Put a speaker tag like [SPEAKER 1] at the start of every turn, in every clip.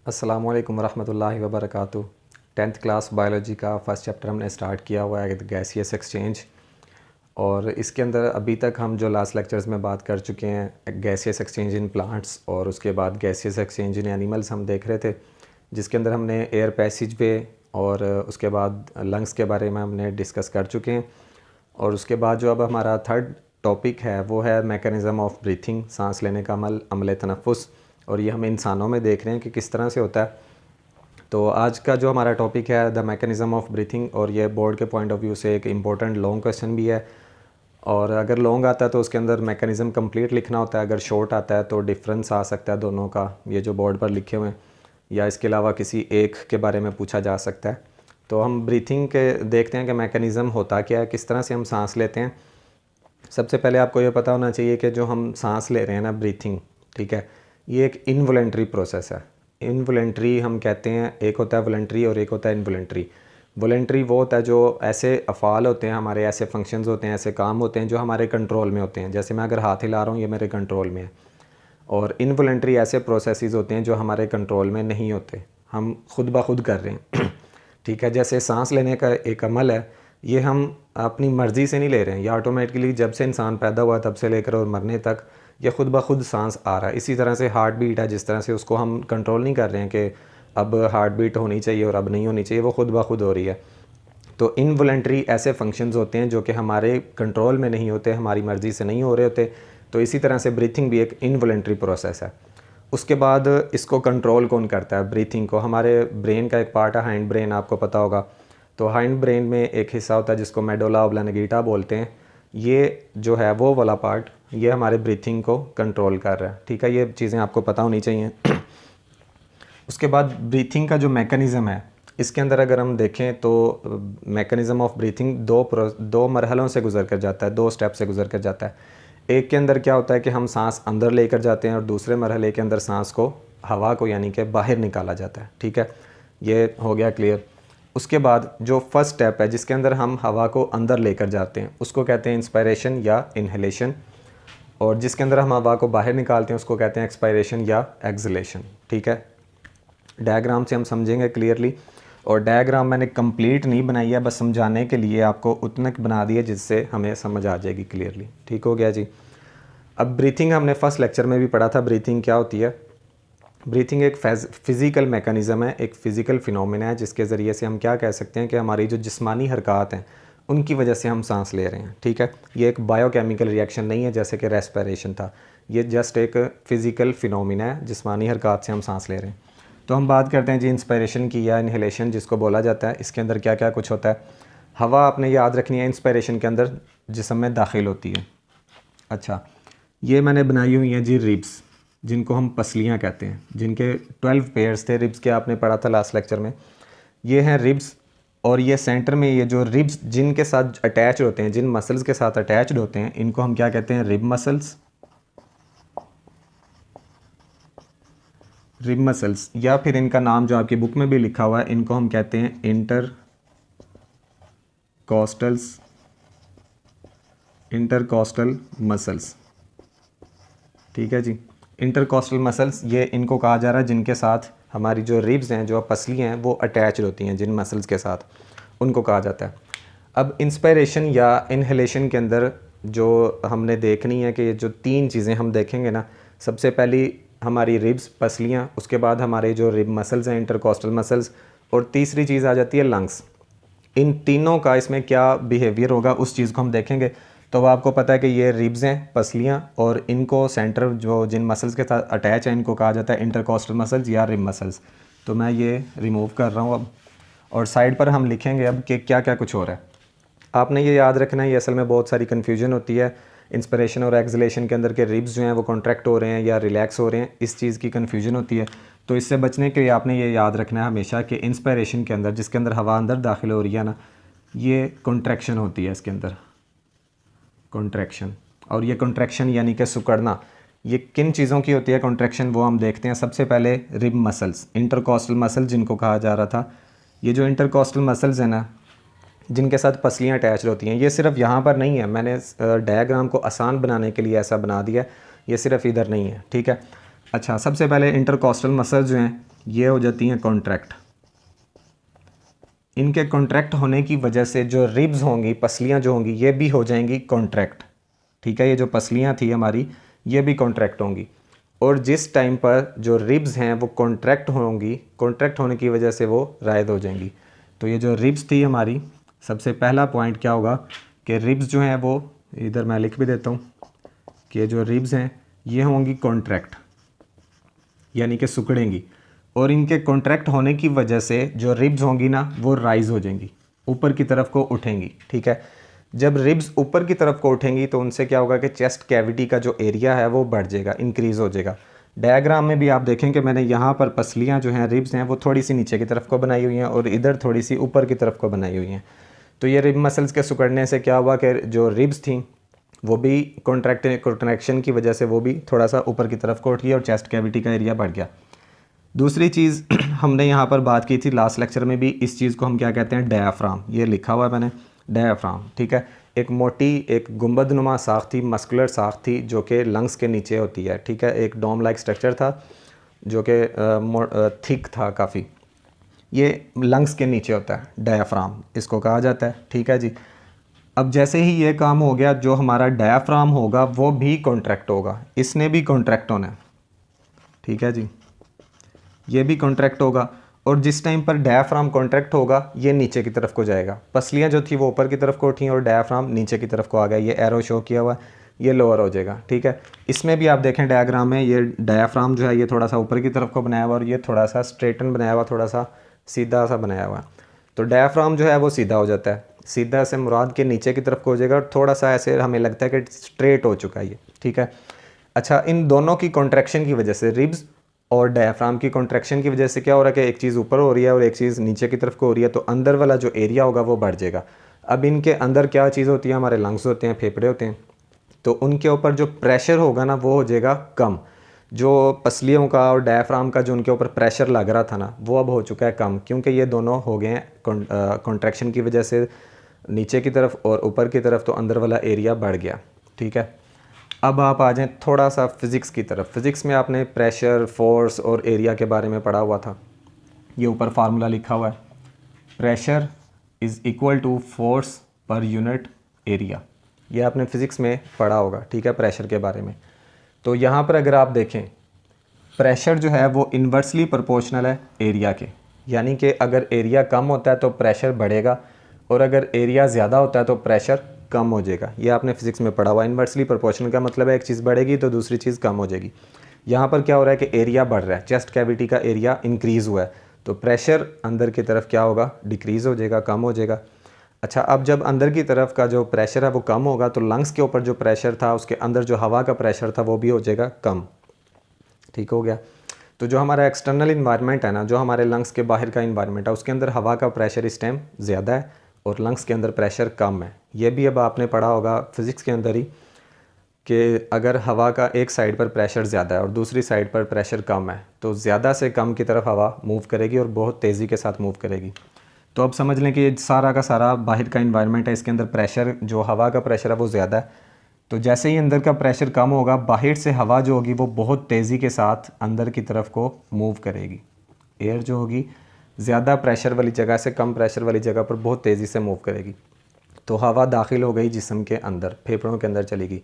[SPEAKER 1] अस्सलामु अलैकुम रहमतुल्लाहि व बरकातुहू। 10th क्लास बायोलॉजी का फ़र्स्ट चैप्टर हमने स्टार्ट किया हुआ है गैसियस एक्सचेंज। और इसके अंदर अभी तक हम जो लास्ट लेक्चर्स में बात कर चुके हैं गैसियस एक्सचेंज इन प्लांट्स और उसके बाद गैसियस एक्सचेंज इन एनिमल्स हम देख रहे थे, जिसके अंदर हमने एयर पैसेज वे और उसके बाद लंग्स के बारे में हमने डिस्कस कर चुके हैं। और उसके बाद जो अब हमारा थर्ड टॉपिक है वो है मैकेनिज़्म ऑफ ब्रीथिंग, सांस लेने का अमल तनफ़ुस। और ये हम इंसानों में देख रहे हैं कि किस तरह से होता है। तो आज का जो हमारा टॉपिक है द मैकेनिज़्म ऑफ ब्रीथिंग, और ये बोर्ड के पॉइंट ऑफ व्यू से एक इम्पोर्टेंट लॉन्ग क्वेश्चन भी है। और अगर लॉन्ग आता है तो उसके अंदर मैकेनिज़्म कंप्लीट लिखना होता है, अगर शॉर्ट आता है तो डिफरेंस आ सकता है दोनों का, ये जो बोर्ड पर लिखे हुए हैं, या इसके अलावा किसी एक के बारे में पूछा जा सकता है। तो हम ब्रीथिंग के देखते हैं कि मैकेनिज़्म होता क्या है, किस तरह से हम सांस लेते हैं। सबसे पहले आपको ये पता होना चाहिए कि जो हम सांस ले रहे हैं ना, ब्रीथिंग, ठीक है, ये एक इनवॉलेंट्री प्रोसेस है। इनवॉलेंट्री हम कहते हैं, एक होता है वॉलेंट्री और एक होता है इनवॉलेंट्री। वॉलेंट्री वो होता है जो ऐसे अफ़ाल होते हैं हमारे, ऐसे फंक्शंस होते हैं, ऐसे काम होते हैं जो हमारे कंट्रोल में होते हैं। जैसे मैं अगर हाथ हिला रहा हूँ, ये मेरे कंट्रोल में है। और इनवॉलेंट्री ऐसे प्रोसेसेस होते हैं जो हमारे कंट्रोल में नहीं होते, हम खुद ब खुद कर रहे हैं ठीक है। जैसे सांस लेने का एक अमल है, ये हम अपनी मर्ज़ी से नहीं ले रहे हैं, ये ऑटोमेटिकली जब से इंसान पैदा हुआ तब से लेकर और मरने तक ये खुद ब खुद सांस आ रहा है। इसी तरह से हार्ट बीट है, जिस तरह से उसको हम कंट्रोल नहीं कर रहे हैं कि अब हार्ट बीट होनी चाहिए और अब नहीं होनी चाहिए, वो खुद ब खुद हो रही है। तो इनवॉलेंट्री ऐसे फंक्शंस होते हैं जो कि हमारे कंट्रोल में नहीं होते, हमारी मर्ज़ी से नहीं हो रहे होते। तो इसी तरह से ब्रीथिंग भी एक इनवॉलेंट्री प्रोसेस है। उसके बाद इसको कंट्रोल कौन करता है ब्रीथिंग को? हमारे ब्रेन का एक पार्ट है हाइंड ब्रेन, आपको पता होगा। तो हाइंड ब्रेन में एक हिस्सा होता है जिसको मेडुला ऑब्लांगेटा बोलते हैं। ये जो है वो वाला पार्ट, ये हमारे ब्रीथिंग को कंट्रोल कर रहा है, ठीक है। ये चीज़ें आपको पता होनी चाहिए उसके बाद ब्रीथिंग का जो मैकेनिज़्म है, इसके अंदर अगर हम देखें तो मैकेनिज़्म ऑफ ब्रीथिंग दो मरहलों से गुजर कर जाता है, दो स्टेप से गुजर कर जाता है। एक के अंदर क्या होता है कि हम सांस अंदर लेकर जाते हैं और दूसरे मरहले के अंदर सांस को, हवा को यानी कि बाहर निकाला जाता है, ठीक है। ये हो गया क्लियर। उसके बाद जो फर्स्ट स्टेप है जिसके अंदर हम हवा को अंदर लेकर जाते हैं उसको कहते हैं इंस्पायरेशन या इनहेलेशन, और जिसके अंदर हम हवा को बाहर निकालते हैं उसको कहते हैं एक्सपायरेशन या एक्सलेशन, ठीक है। डायग्राम से हम समझेंगे क्लियरली। और डायग्राम मैंने कंप्लीट नहीं बनाई है, बस समझाने के लिए आपको उतना बना दिया जिससे हमें समझ आ जाएगी क्लियरली, ठीक हो गया जी। अब ब्रीथिंग हमने फर्स्ट लेक्चर में भी पढ़ा था, ब्रीथिंग क्या होती है। ब्रीथिंग एक फ़िज़िकल मैकेनिज़्म है, एक फ़िज़िकल फिनोमेना है, जिसके ज़रिए से हम क्या कह सकते हैं कि हमारी जो जिस्मानी हरकत हैं उनकी वजह से हम सांस ले रहे हैं, ठीक है। ये एक बायोकेमिकल रिएक्शन नहीं है जैसे कि रेस्पिरेशन था, ये जस्ट एक फ़िज़िकल फिनोमेना है, जिस्मानी हरकत से हम सांस ले रहे हैं। तो हम बात करते हैं जी इंस्पायरेशन की या इनहेलेशन जिसको बोला जाता है। इसके अंदर क्या क्या कुछ होता है। हवा आपने याद रखनी है इंस्पायरेशन के अंदर जिस्म में दाखिल होती है। अच्छा, ये मैंने बनाई हुई हैं जी रिब्स, जिनको हम पसलियाँ कहते हैं, जिनके 12 पेयर्स थे रिब्स के, आपने पढ़ा था लास्ट लेक्चर में। ये हैं रिब्स, और ये सेंटर में ये जो रिब्स जिनके साथ अटैच होते हैं, जिन मसल्स के साथ अटैच्ड होते हैं, इनको हम क्या कहते हैं? Rib muscles. रिब मसल्स, या फिर इनका नाम जो आपकी बुक में भी लिखा हुआ है, इनको हम कहते हैं इंटरकॉस्टल मसल्स, ठीक है जी। इंटरकॉस्टल मसल्स, ये इनको कहा जा रहा है जिनके साथ हमारी जो रिब्स हैं, जो पसलियाँ हैं, वो अटैच होती हैं जिन मसल्स के साथ, उनको कहा जाता है। अब इंस्पायरेशन या इनहेलेशन के अंदर जो हमने देखनी है कि जो तीन चीज़ें हम देखेंगे ना, सबसे पहली हमारी रिब्स, पसलियाँ, उसके बाद हमारे जो रिब मसल्स हैं, इंटरकॉस्टल मसल्स, और तीसरी चीज़ आ जाती है लंग्स। इन तीनों का इसमें क्या बिहेवियर होगा उस चीज़ को हम देखेंगे। तो वो आपको पता है कि ये रिब्स हैं, पसलियाँ, और इनको सेंटर जो जिन मसल्स के साथ अटैच है इनको कहा जाता है इंटरकॉस्टल मसल्स या रिब मसल्स। तो मैं ये रिमूव कर रहा हूँ अब, और साइड पर हम लिखेंगे अब कि क्या क्या कुछ हो रहा है। आपने ये याद रखना है, ये असल में बहुत सारी कन्फ्यूजन होती है इंस्पिरेशन और एक्सलेशन के अंदर के रिब्स जो हैं वो कॉन्ट्रैक्ट हो रहे हैं या रिलैक्स हो रहे हैं, इस चीज़ की कन्फ्यूजन होती है। तो इससे बचने के लिए आपने ये याद रखना है हमेशा कि इंस्पिरेशन के अंदर, जिसके अंदर हवा अंदर दाखिल हो रही है ना, ये कॉन्ट्रैक्शन होती है इसके अंदर, कॉन्ट्रैक्शन। और ये कॉन्ट्रैक्शन यानी कि सुकड़ना, ये किन चीज़ों की होती है कॉन्ट्रैक्शन, वो हम देखते हैं। सबसे पहले रिब मसल्स, इंटरकॉस्टल मसल जिनको कहा जा रहा था। ये जो इंटरकॉस्टल मसल्स हैं ना, जिनके साथ पसलियाँ अटैच होती हैं, ये सिर्फ यहाँ पर नहीं है, मैंने डायग्राम को आसान बनाने के लिए ऐसा बना दिया, ये सिर्फ इधर नहीं है, ठीक है। अच्छा, सबसे पहले इंटरकॉस्टल मसल्स जो हैं ये हो जाती हैं कॉन्ट्रैक्ट। इनके कॉन्ट्रैक्ट होने की वजह से जो रिब्स होंगी, पसलियाँ जो होंगी, ये भी हो जाएंगी कॉन्ट्रैक्ट। ठीक है, ये जो पसलियाँ थी हमारी ये भी कॉन्ट्रैक्ट होंगी। और जिस टाइम पर जो रिब्स हैं वो कॉन्ट्रैक्ट होंगी, कॉन्ट्रैक्ट होने की वजह से वो रायद हो जाएंगी। तो ये जो रिब्स थी हमारी, सबसे पहला पॉइंट क्या होगा कि रिब्स जो हैं वो, इधर मैं लिख भी देता हूँ कि जो रिब्स हैं ये होंगी कॉन्ट्रैक्ट, यानी कि सिकुड़ेंगी। और इनके कॉन्ट्रैक्ट होने की वजह से जो रिब्स होंगी ना वो राइज हो जाएंगी, ऊपर की तरफ को उठेंगी। ठीक है, जब रिब्स ऊपर की तरफ को उठेंगी तो उनसे क्या होगा कि चेस्ट कैविटी का जो एरिया है वो बढ़ जाएगा, इंक्रीज़ हो जाएगा। डायग्राम में भी आप देखें कि मैंने यहाँ पर पसलियाँ जो हैं, रिब्स हैं, वो थोड़ी सी नीचे की तरफ को बनाई हुई हैं और इधर थोड़ी सी ऊपर की तरफ को बनाई हुई हैं। तो ये रिब मसल्स के सिकुड़ने से क्या हुआ कि जो रिब्स थी वो भी कॉन्ट्रैक्शन की वजह से वो भी थोड़ा सा ऊपर की तरफ को उठी और चेस्ट कैविटी का एरिया बढ़ गया। दूसरी चीज़ हमने यहाँ पर बात की थी लास्ट लेक्चर में भी, इस चीज़ को हम क्या कहते हैं, डायाफ्राम। ये लिखा हुआ है मैंने, डायाफ्राम। ठीक है, एक मोटी, एक गुंबदनुमा साख थी, मस्कुलर साख थी जो कि लंग्स के नीचे होती है। ठीक है, एक डोम लाइक स्ट्रक्चर था जो कि थिक था काफ़ी, ये लंग्स के नीचे होता है, डायाफ्राम इसको कहा जाता है। ठीक है जी, अब जैसे ही ये काम हो गया, जो हमारा डायाफ्राम होगा वो भी कॉन्ट्रैक्ट होगा, इसने भी कॉन्ट्रैक्ट होना है। ठीक है जी, ये भी कॉन्ट्रैक्ट होगा। और जिस टाइम पर डायाफ्राम कॉन्ट्रैक्ट होगा ये नीचे की तरफ को जाएगा, पसलियाँ जो थी वो ऊपर की तरफ को उठी और डायाफ्राम नीचे की तरफ को आ गया। ये एरो शो किया हुआ है, ये लोअर हो जाएगा। ठीक है, इसमें भी आप देखें डायग्राम में, ये डायाफ्राम जो है ये थोड़ा सा ऊपर की तरफ को बनाया हुआ और ये थोड़ा सा स्ट्रेटन बनाया हुआ, थोड़ा सा सीधा सा बनाया हुआ। तो डायाफ्राम जो है वो सीधा हो जाता है, सीधा से मुराद के नीचे की तरफ को हो जाएगा और थोड़ा सा ऐसे हमें लगता है कि स्ट्रेट हो चुका है ये। ठीक है, अच्छा, इन दोनों की कॉन्ट्रैक्शन की वजह से, रिब्स और डायाफ्राम की कॉन्ट्रैक्शन की वजह से क्या हो रहा है कि एक चीज़ ऊपर हो रही है और एक चीज़ नीचे की तरफ को हो रही है, तो अंदर वाला जो एरिया होगा वो बढ़ जाएगा। अब इनके अंदर क्या चीज़ होती है, हमारे लंग्स होते हैं, फेफड़े होते हैं, तो उनके ऊपर जो प्रेशर होगा ना वो हो जाएगा कम। जो पसलियों का और डायाफ्राम का जो उनके ऊपर प्रेशर लग रहा था ना वो अब हो चुका है कम, क्योंकि ये दोनों हो गए हैं कॉन्ट्रैक्शन की वजह से नीचे की तरफ और ऊपर की तरफ, तो अंदर वाला एरिया बढ़ गया। ठीक है, अब आप आ जाएं थोड़ा सा फिज़िक्स की तरफ। फिज़िक्स में आपने प्रेशर, फोर्स और एरिया के बारे में पढ़ा हुआ था। ये ऊपर फार्मूला लिखा हुआ है, pressure is equal to force per unit area. ये आपने फ़िज़िक्स में पढ़ा होगा। ठीक है, प्रेशर के बारे में। तो यहाँ पर अगर आप देखें, प्रेशर जो है वो इन्वर्सली प्रोपोर्शनल है एरिया के, यानी कि अगर एरिया कम होता है तो प्रेशर बढ़ेगा और अगर एरिया ज़्यादा होता है तो प्रेशर कम हो जाएगा। ये आपने फिज़िक्स में पढ़ा हुआ। इन्वर्सली प्रोपोर्शनल का मतलब है एक चीज़ बढ़ेगी तो दूसरी चीज़ कम हो जाएगी। यहाँ पर क्या हो रहा है कि एरिया बढ़ रहा है, चेस्ट कैविटी का एरिया इंक्रीज़ हुआ है, तो प्रेशर अंदर की तरफ क्या होगा, डिक्रीज़ हो जाएगा, कम हो जाएगा। अच्छा, अब जब अंदर की तरफ का जो प्रेशर है वो कम होगा तो लंग्स के ऊपर जो प्रेशर था, उसके अंदर जो हवा का प्रेशर था वो भी हो जाएगा कम। ठीक हो गया। तो जो हमारा एक्सटर्नल इन्वायरमेंट है ना, जो हमारे लंग्स के बाहर का इन्वायरमेंट है, उसके अंदर हवा का प्रेशर इस टाइम ज़्यादा है और लंग्स के अंदर प्रेशर कम है। ये भी अब आपने पढ़ा होगा फिज़िक्स के अंदर ही कि अगर हवा का एक साइड पर प्रेशर ज़्यादा है और दूसरी साइड पर प्रेशर कम है तो ज़्यादा से कम की तरफ हवा मूव करेगी और बहुत तेज़ी के साथ मूव करेगी। तो अब समझ लें कि ये सारा का सारा बाहर का इन्वायरमेंट है, इसके अंदर प्रेशर, जो हवा का प्रेशर है वो ज़्यादा है। तो जैसे ही अंदर का प्रेशर कम होगा, बाहर से हवा जो होगी वो बहुत तेज़ी के साथ अंदर की तरफ को मूव करेगी। एयर जो होगी ज़्यादा प्रेशर वाली जगह से कम प्रेशर वाली जगह पर बहुत तेज़ी से मूव करेगी। तो हवा दाखिल हो गई जिस्म के अंदर, फेफड़ों के अंदर चलेगी।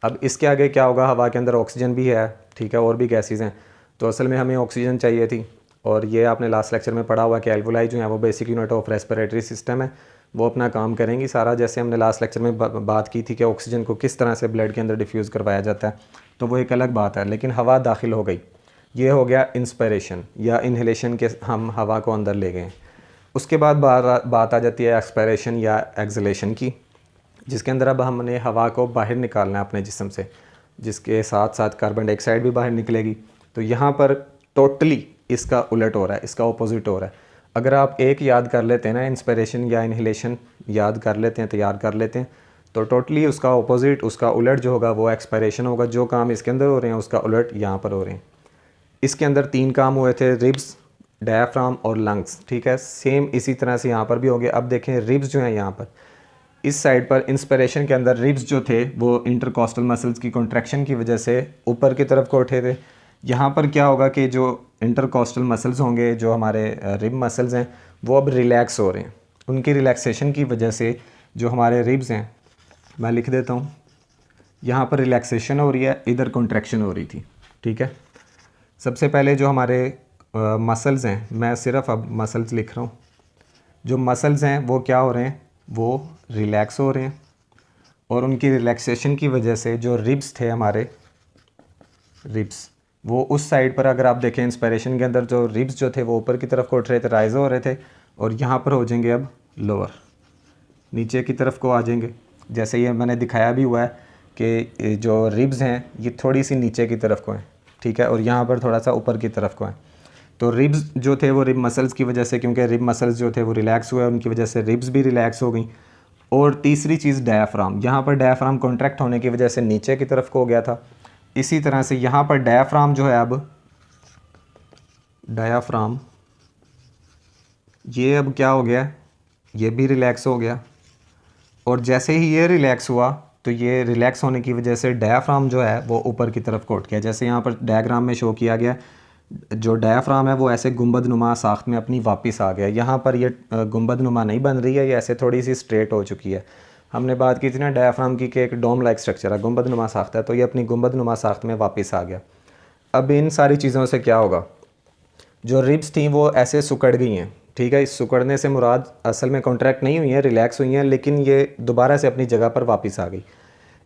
[SPEAKER 1] अब इसके आगे क्या होगा, हवा के अंदर ऑक्सीजन भी है, ठीक है, और भी गैसेज हैं। तो असल में हमें ऑक्सीजन चाहिए थी और ये आपने लास्ट लेक्चर में पढ़ा हुआ कि एल्वोलाई जो है वो basic unit of respiratory system है, वो अपना काम करेंगी सारा। जैसे हमने लास्ट लेक्चर में बात की थी कि ऑक्सीजन को किस तरह से ब्लड के अंदर डिफ्यूज़ करवाया जाता है, तो वो एक अलग बात है। लेकिन हवा दाखिल हो गई, ये हो गया इंस्पिरेशन या इन्हेलेशन के, हम हवा को अंदर ले गए। उसके बाद बात आ जाती है एक्सपायरेशन या एक्सलेशन की, जिसके अंदर अब हमने हवा को बाहर निकालना है अपने जिस्म से, जिसके साथ साथ कार्बन डाइऑक्साइड भी बाहर निकलेगी। तो यहाँ पर टोटली इसका उलट हो रहा है, इसका ऑपोजिट हो रहा है। अगर आप एक याद कर लेते हैं ना, इंस्पिरेशन या इन्हेलेशन याद कर लेते हैं, तैयार कर लेते हैं, तो टोटली उसका ऑपोजिट, उसका उलट जो होगा वो एक्सपायरेशन होगा। जो काम इसके अंदर हो रहे हैं उसका उलट यहाँ पर हो रहे हैं। इसके अंदर 3 काम हुए थे, रिब्स, डायाफ्राम और लंग्स। ठीक है, सेम इसी तरह से यहाँ पर भी होंगे। अब देखें रिब्स जो हैं यहाँ पर इस साइड पर, इंस्पिरेशन के अंदर रिब्स जो थे वो इंटरकॉस्टल मसल्स की कॉन्ट्रैक्शन की वजह से ऊपर की तरफ को उठे थे, यहाँ पर क्या होगा कि जो इंटरकॉस्टल मसल्स होंगे, जो हमारे रिब मसल्स हैं, वो अब रिलैक्स हो रहे हैं। उनकी रिलैक्सेशन की वजह से जो हमारे रिब्स हैं, मैं लिख देता हूँ, यहाँ पर रिलैक्सेशन हो रही है, इधर कॉन्ट्रैक्शन हो रही थी। ठीक है, सबसे पहले जो हमारे मसल्स हैं, मैं सिर्फ अब मसल्स लिख रहा हूँ। जो मसल्स हैं वो क्या हो रहे हैं, वो रिलैक्स हो रहे हैं, और उनकी रिलैक्सेशन की वजह से जो रिब्स थे हमारे, रिब्स वो उस साइड पर, अगर आप देखें इंस्पिरेशन के अंदर, जो रिब्स जो थे वो ऊपर की तरफ को उठ रहे थे, राइज हो रहे थे, और यहाँ पर हो जाएंगे अब लोअर, नीचे की तरफ को आ जाएंगे। जैसे ये मैंने दिखाया भी हुआ है कि जो रिब्स हैं ये थोड़ी सी नीचे की तरफ को हैं, ठीक है, और यहाँ पर थोड़ा सा ऊपर की तरफ को हैं। तो रिब्स जो थे वो रिब मसल्स की वजह से, क्योंकि रिब मसल्स जो थे वो रिलैक्स हुए, उनकी वजह से रिब्स भी रिलैक्स हो गई। और तीसरी चीज़ डायाफ्राम, यहाँ पर डायाफ्राम कॉन्ट्रैक्ट होने की वजह से नीचे की तरफ को हो गया था। इसी तरह से यहाँ पर डायाफ्राम जो है, अब डायाफ्राम ये अब क्या हो गया, ये भी रिलैक्स हो गया। और जैसे ही ये रिलैक्स हुआ तो ये रिलैक्स होने की वजह से डायाफ्राम जो है वो ऊपर की तरफ को उठ गया। जैसे यहाँ पर डायग्राम में शो किया गया, जो डायाफ्राम है वो ऐसे गुंबद नुमा साख्त में अपनी वापस आ गया। यहाँ पर ये गुंबद नुमा नहीं बन रही है, ये ऐसे थोड़ी सी स्ट्रेट हो चुकी है। हमने बात की थी ना डायाफ्राम की कि एक डोम लाइक स्ट्रक्चर है, गुंबद नुमा साख्त है, तो ये अपनी गुंबद नुमा साख्त में वापस आ गया। अब इन सारी चीज़ों से क्या होगा, जो रिब्स थी वो ऐसे सुकड़ गई हैं। ठीक है, इस सुकड़ने से मुराद असल में कॉन्ट्रैक्ट नहीं हुई है, रिलैक्स हुई हैं, लेकिन ये दोबारा से अपनी जगह पर वापस आ गई।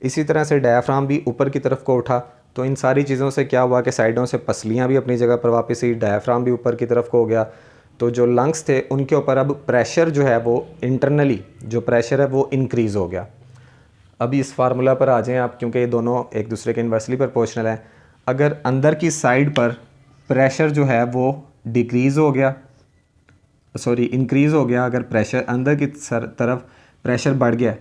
[SPEAKER 1] इसी तरह से डायाफ्राम भी ऊपर की तरफ को उठा, तो इन सारी चीज़ों से क्या हुआ कि साइडों से पसलियाँ भी अपनी जगह पर वापस आई, डायाफ्राम भी ऊपर की तरफ को हो गया। तो जो लंग्स थे उनके ऊपर अब प्रेशर जो है वो इंटरनली जो प्रेशर है वो इंक्रीज़ हो गया। अभी इस फार्मूला पर आ जाएं आप, क्योंकि ये दोनों एक दूसरे के इन्वर्सली प्रोपोर्शनल हैं। अगर अंदर की साइड पर प्रेशर जो है वो डिक्रीज़ हो गया, सॉरी इंक्रीज़ हो गया, अगर प्रेशर अंदर की तरफ प्रेशर बढ़ गया,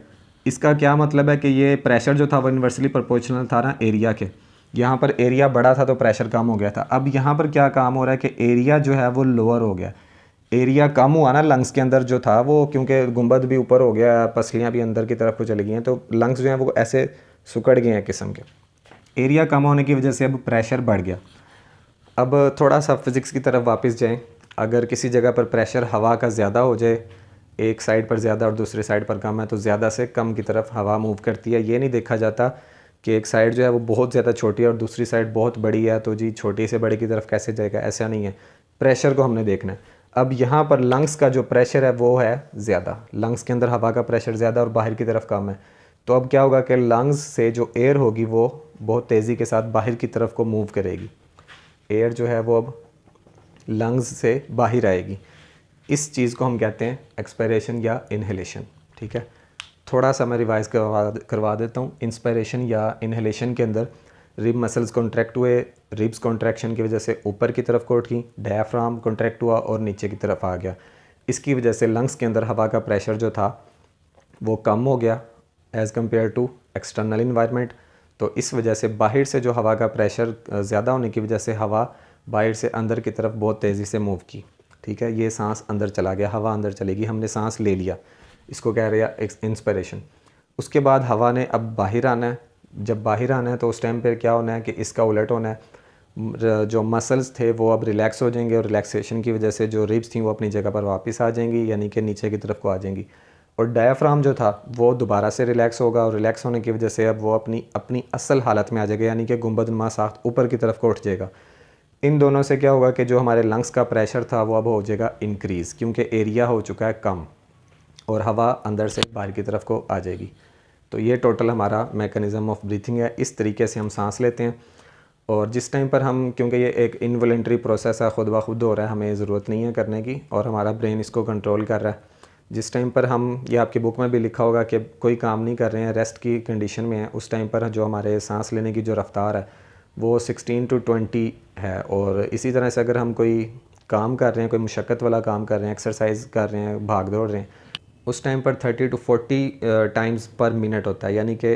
[SPEAKER 1] इसका क्या मतलब है कि ये प्रेशर जो था वो इन्वर्सली प्रोपोर्शनल था ना एरिया के। यहाँ पर एरिया बड़ा था तो प्रेशर कम हो गया था। अब यहाँ पर क्या काम हो रहा है कि एरिया जो है वो लोअर हो गया। एरिया कम हुआ ना लंग्स के अंदर जो था वो, क्योंकि गुंबद भी ऊपर हो गया, पसलियाँ भी अंदर की तरफ को चली गई हैं, तो लंग्स जो हैं वो ऐसे सुकड़ गए हैं किस्म के। एरिया कम होने की वजह से अब प्रेशर बढ़ गया। अब थोड़ा सा फिज़िक्स की तरफ वापस जाएं। अगर किसी जगह पर प्रेशर हवा का ज़्यादा हो जाए, एक साइड पर ज़्यादा और दूसरी साइड पर कम है, तो ज़्यादा से कम की तरफ हवा मूव करती है। ये नहीं देखा जाता कि एक साइड जो है वो बहुत ज़्यादा छोटी है और दूसरी साइड बहुत बड़ी है, तो जी छोटी से बड़ी की तरफ कैसे जाएगा, ऐसा नहीं है। प्रेशर को हमने देखना है। अब यहाँ पर लंग्स का जो प्रेशर है वो है ज़्यादा, लंग्स के अंदर हवा का प्रेशर ज़्यादा और बाहर की तरफ कम है। तो अब क्या होगा कि लंग्स से जो एयर होगी वो बहुत तेज़ी के साथ बाहर की तरफ को मूव करेगी। एयर जो है वो अब लंग्स से बाहर आएगी। इस चीज़ को हम कहते हैं एक्सपायरेशन या इनहेलेशन। ठीक है, थोड़ा सा मैं रिवाइज करवा देता हूँ। इंस्पायरेशन या इनहेलेशन के अंदर रिब मसल्स कॉन्ट्रैक्ट हुए, रिब्स कॉन्ट्रैक्शन की वजह से ऊपर की तरफ को उठी, डायफ्राम कॉन्ट्रैक्ट हुआ और नीचे की तरफ आ गया। इसकी वजह से लंग्स के अंदर हवा का प्रेशर जो था वो कम हो गया as compare to external environment. तो इस वजह से बाहर से जो हवा का प्रेशर ज़्यादा होने की वजह से हवा बाहर से अंदर की तरफ बहुत तेज़ी से मूव की। ठीक है, ये सांस अंदर चला गया, हवा अंदर चलेगी, हमने सांस ले लिया, इसको कह रहे हैं इंस्पिरेशन। उसके बाद हवा ने अब बाहर आना है। जब बाहर आना है तो उस टाइम पर क्या होना है कि इसका उलट होना है। जो मसल्स थे वो अब रिलैक्स हो जाएंगे और रिलैक्सेशन की वजह से जो रिब्स थी वो अपनी जगह पर वापस आ जाएंगी, यानी कि नीचे की तरफ को आ जाएंगी। और डायफ्राम जो था वो दोबारा से रिलैक्स होगा और रिलैक्स होने की वजह से अब वो अपनी असल हालत में आ जाएगा, यानी कि गुंबदनुमा साख्त ऊपर की तरफ को उठ जाएगा। इन दोनों से क्या होगा कि जो हमारे लंग्स का प्रेशर था वो अब हो जाएगा इंक्रीज़, क्योंकि एरिया हो चुका है कम और हवा अंदर से बाहर की तरफ को आ जाएगी। तो ये टोटल हमारा मैकेनिज़्म ऑफ ब्रीथिंग है। इस तरीके से हम सांस लेते हैं। और जिस टाइम पर हम, क्योंकि ये एक इनवॉलंटरी प्रोसेस है, ख़ुद ब खुद हो रहा है, हमें ज़रूरत नहीं है करने की और हमारा ब्रेन इसको कंट्रोल कर रहा है। जिस टाइम पर हम, ये आपकी बुक में भी लिखा होगा कि कोई काम नहीं कर रहे हैं, रेस्ट की कंडीशन में है, उस टाइम पर जो हमारे सांस लेने की जो रफ़्तार है वो 16 to 20 है। और इसी तरह से अगर हम कोई काम कर रहे हैं, कोई मुशक्क़त वाला काम कर रहे हैं, एक्सरसाइज कर रहे हैं, भाग दौड़ रहे हैं, उस टाइम पर 30 to 40 टाइम्स पर मिनट होता है, यानी कि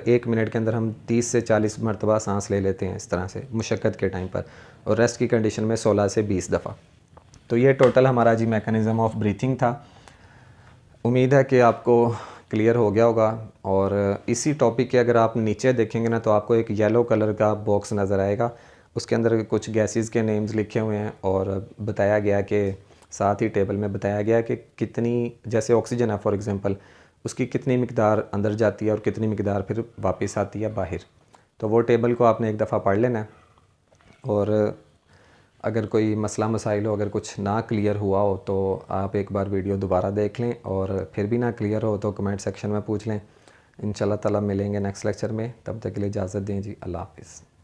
[SPEAKER 1] 1 मिनट के अंदर हम 30 से 40 मरतबा सांस ले लेते हैं इस तरह से मुशक्क़त के टाइम पर, और रेस्ट की कंडीशन में 16 से 20 दफ़ा। तो ये टोटल हमारा जी मैकेनिज़्म ऑफ ब्रीथिंग था। उम्मीद है कि आपको क्लियर हो गया होगा। और इसी टॉपिक के अगर आप नीचे देखेंगे ना तो आपको एक येलो कलर का बॉक्स नज़र आएगा। उसके अंदर कुछ गैसेस के नेम्स लिखे हुए हैं और बताया गया कि साथ ही टेबल में बताया गया कि कितनी, जैसे ऑक्सीजन है फॉर एग्ज़ाम्पल, उसकी कितनी मिकदार अंदर जाती है और कितनी मिकदार फिर वापस आती है बाहर। तो वो टेबल को आपने एक दफ़ा पढ़ लेना है। और अगर कोई मसला मसाइल हो, अगर कुछ ना क्लियर हुआ हो तो आप एक बार वीडियो दोबारा देख लें, और फिर भी ना क्लियर हो तो कमेंट सेक्शन में पूछ लें। इंशाल्लाह ताला मिलेंगे नेक्स्ट लेक्चर में, तब तक के लिए इजाज़त दें जी, अल्लाह हाफ़िज़।